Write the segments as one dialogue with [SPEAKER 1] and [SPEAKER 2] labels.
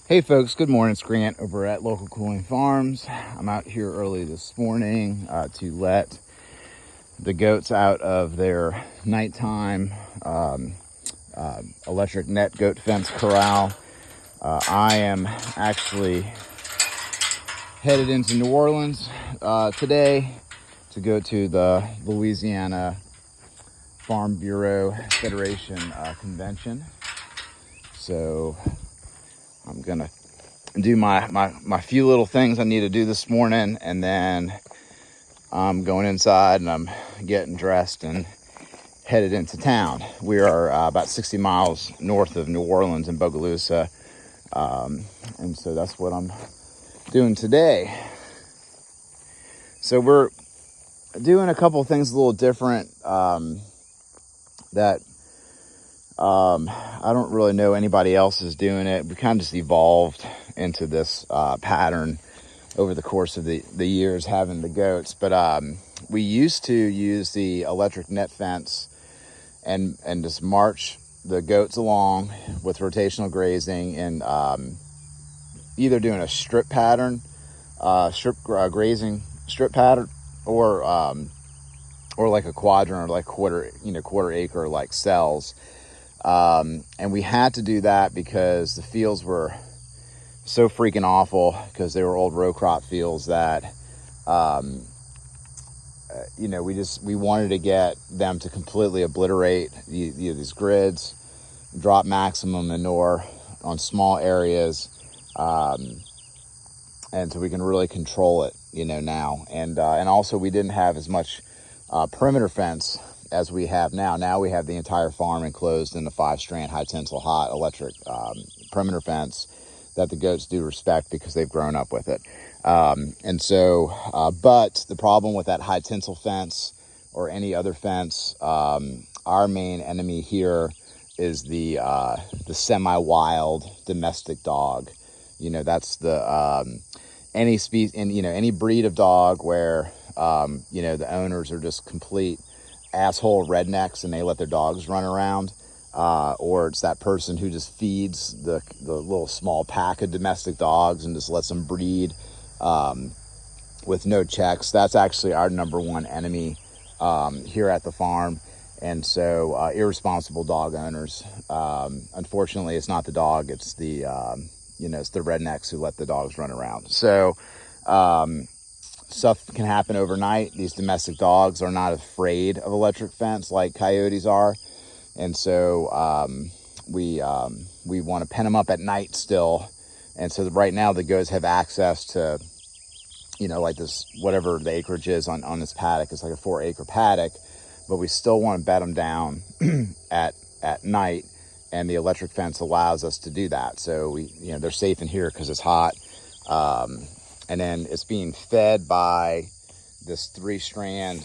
[SPEAKER 1] Hey folks, good morning. It's Grant over at Local Cooling Farms. I'm out here early this morning to let the goats out of their nighttime electric net goat fence corral. I am actually headed into New Orleans today to go to the Louisiana Farm Bureau Federation convention. So I'm gonna do my few little things I need to do this morning, and then I'm going inside and I'm getting dressed and headed into town. We are about 60 miles north of New Orleans in Bogalusa, and so that's what I'm doing today. So we're doing a couple of things a little different that I don't really know anybody else is doing it. We kind of just evolved into this pattern over the course of the years having the goats. But we used to use the electric net fence and just march the goats along with rotational grazing and either doing a strip pattern, grazing strip pattern, or like a quadrant or like quarter acre like cells. And we had to do that because the fields were so freaking awful, because they were old row crop fields that we wanted to get them to completely obliterate these grids, drop maximum manure on small areas, and so we can really control it now. And also we didn't have as much perimeter fence as we have now. Now we have the entire farm enclosed in a 5-strand high tensile hot electric perimeter fence that the goats do respect because they've grown up with it. But the problem with that high tensile fence or any other fence, our main enemy here is the semi-wild domestic dog. That's the any species, and any breed of dog where the owners are just complete asshole rednecks and they let their dogs run around, or it's that person who just feeds the little small pack of domestic dogs and just lets them breed with no checks. That's actually our number one enemy here at the farm. And so irresponsible dog owners, unfortunately it's not the dog, it's the it's the rednecks who let the dogs run around. So stuff can happen overnight. These domestic dogs are not afraid of electric fence like coyotes are, and so we want to pen them up at night still. And so right now the goats have access to like this, whatever the acreage is on this paddock. It's like a 4-acre paddock, but we still want to bed them down at night, and the electric fence allows us to do that. So they're safe in here because it's hot. And then it's being fed by this 3-strand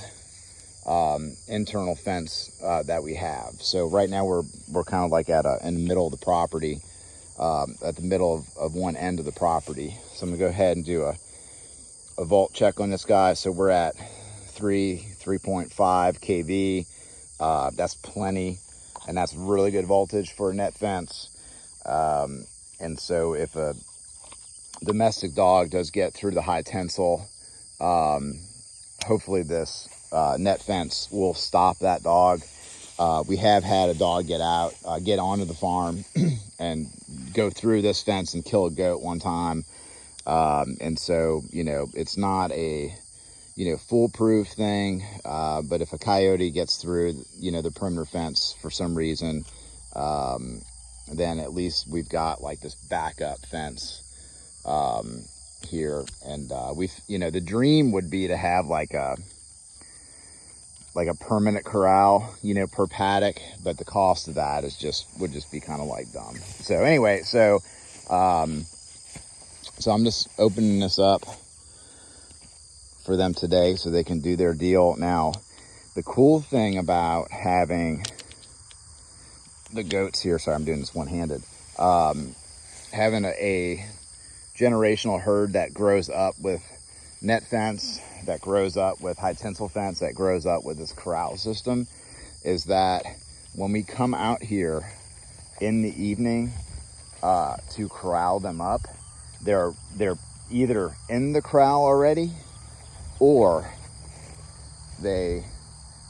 [SPEAKER 1] internal fence that we have. So right now we're kind of like in the middle of the property, at the middle of one end of the property. So I'm gonna go ahead and do a volt check on this guy. So we're at 3.5 kV. That's plenty, and that's really good voltage for a net fence. And so if a domestic dog does get through the high tensile, hopefully this net fence will stop that dog. We have had a dog get onto the farm and go through this fence and kill a goat one time. And so it's not a foolproof thing, but if a coyote gets through the perimeter fence for some reason, then at least we've got like this backup fence here. And the dream would be to have like a permanent corral per paddock, but the cost of that would just be kind of like dumb. So anyway, so I'm just opening this up for them today so they can do their deal. Now the cool thing about having the goats here, sorry I'm doing this one-handed, having a generational herd that grows up with net fence, that grows up with high tensile fence, that grows up with this corral system, is that when we come out here in the evening, to corral them up. They're either in the corral already, or they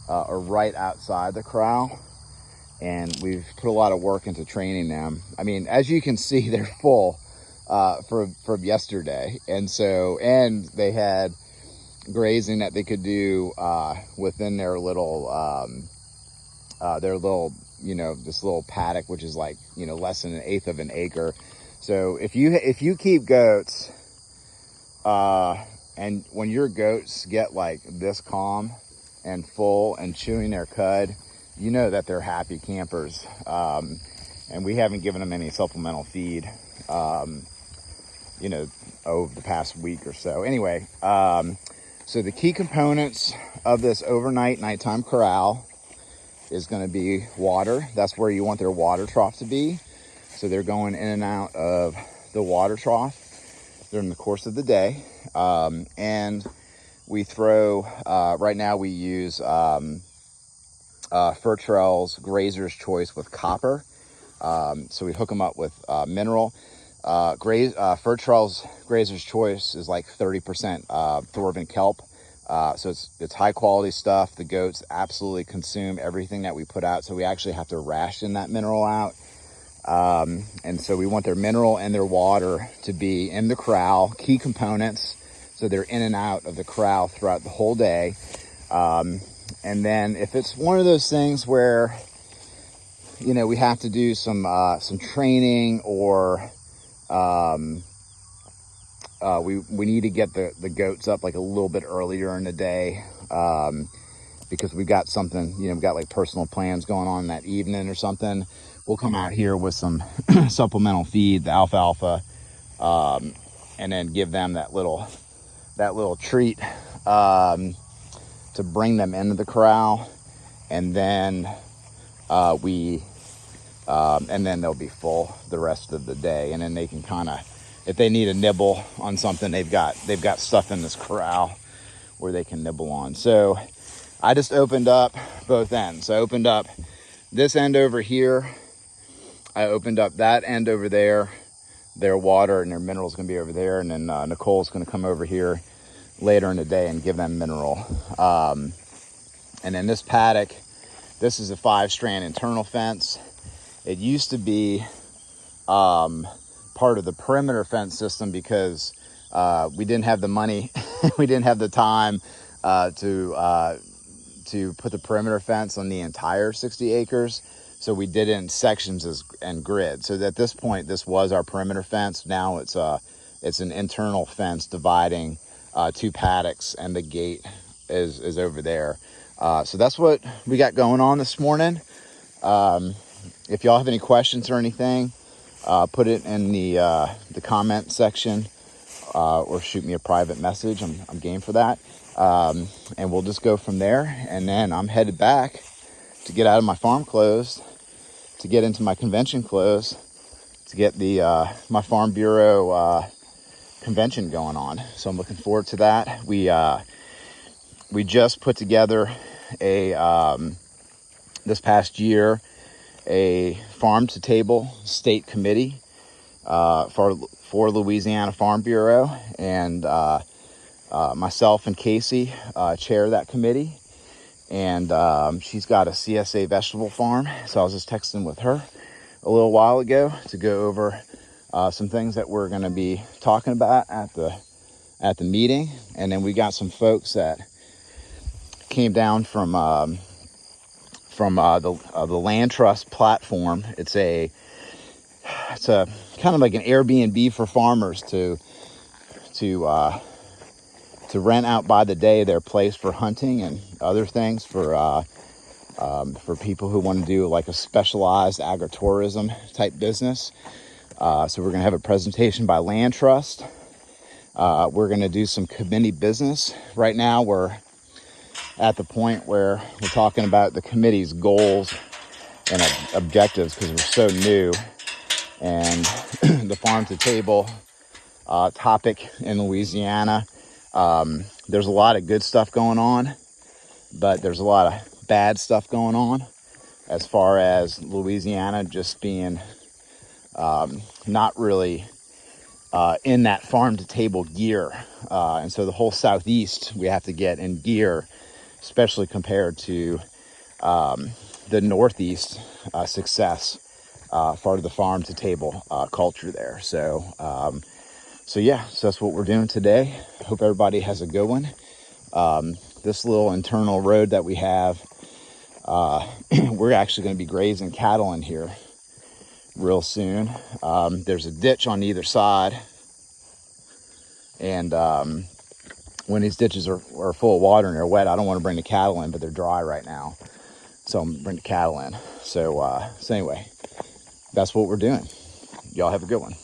[SPEAKER 1] are right outside the corral. And we've put a lot of work into training them. I mean, as you can see, they're full from yesterday. And they had grazing that they could do within their little, this little paddock, which is like, less than 1/8 of an acre. So if you keep goats, and when your goats get like this calm and full and chewing their cud, you know that they're happy campers. And we haven't given them any supplemental feed, over the past week or so. Anyway, so the key components of this overnight nighttime corral is going to be water. That's where you want their water trough to be. So they're going in and out of the water trough during the course of the day. And we throw, right now we use Furtrell's Grazer's Choice with copper. So we hook them up with mineral. Furtrell's Grazer's Choice is like 30% Thorvin kelp. So it's high quality stuff. The goats absolutely consume everything that we put out. So we actually have to ration that mineral out. And so we want their mineral and their water to be in the corral, key components. So they're in and out of the corral throughout the whole day. And then if it's one of those things where, we have to do some training, or we need to get the goats up like a little bit earlier in the day, because we got something, we've got like personal plans going on that evening or something. We'll come out here with some supplemental feed, the alfalfa, and then give them that little treat to bring them into the corral, and then and then they'll be full the rest of the day, and then they can kind of, if they need a nibble on something, they've got stuff in this corral where they can nibble on. So I just opened up both ends. So I opened up this end over here. I opened up that end over there. Their water and their minerals going to be over there, and then Nicole's going to come over here later in the day and give them mineral. And then this paddock, this is a 5-strand internal fence. It used to be part of the perimeter fence system because we didn't have the money, we didn't have the time to put the perimeter fence on the entire 60 acres. So we did it in sections and grid. So at this point, this was our perimeter fence. Now it's an internal fence dividing 2 paddocks, and the gate is over there. So that's what we got going on this morning. If y'all have any questions or anything, put it in the comment section, or shoot me a private message. I'm game for that. And we'll just go from there. And then I'm headed back to get out of my farm clothes, to get into my convention clothes, to get my Farm Bureau convention going on. So I'm looking forward to that. We just put together this past year a farm to table state committee for Louisiana Farm Bureau, and myself and Casey chair that committee. And she's got a CSA vegetable farm, so I was just texting with her a little while ago to go over some things that we're going to be talking about at the meeting. And then we got some folks that came down from the Land Trust platform. It's a kind of like an Airbnb for farmers to rent out by the day their place for hunting and other things for people who want to do like a specialized agritourism type business. So we're going to have a presentation by Land Trust. We're going to do some committee business. Right now we're at the point where we're talking about the committee's goals and objectives, because we're so new. And the farm to table topic in Louisiana, there's a lot of good stuff going on, but there's a lot of bad stuff going on as far as Louisiana just being not really in that farm to table gear. And so the whole Southeast we have to get in gear, especially compared to the Northeast success, part of the farm to table culture there. So yeah, so that's what we're doing today. Hope everybody has a good one. This little internal road that we have, we're actually going to be grazing cattle in here real soon. There's a ditch on either side, and when these ditches are full of water and they're wet, I don't want to bring the cattle in, but they're dry right now, so I'm gonna bring the cattle in. So anyway, that's what we're doing. Y'all have a good one.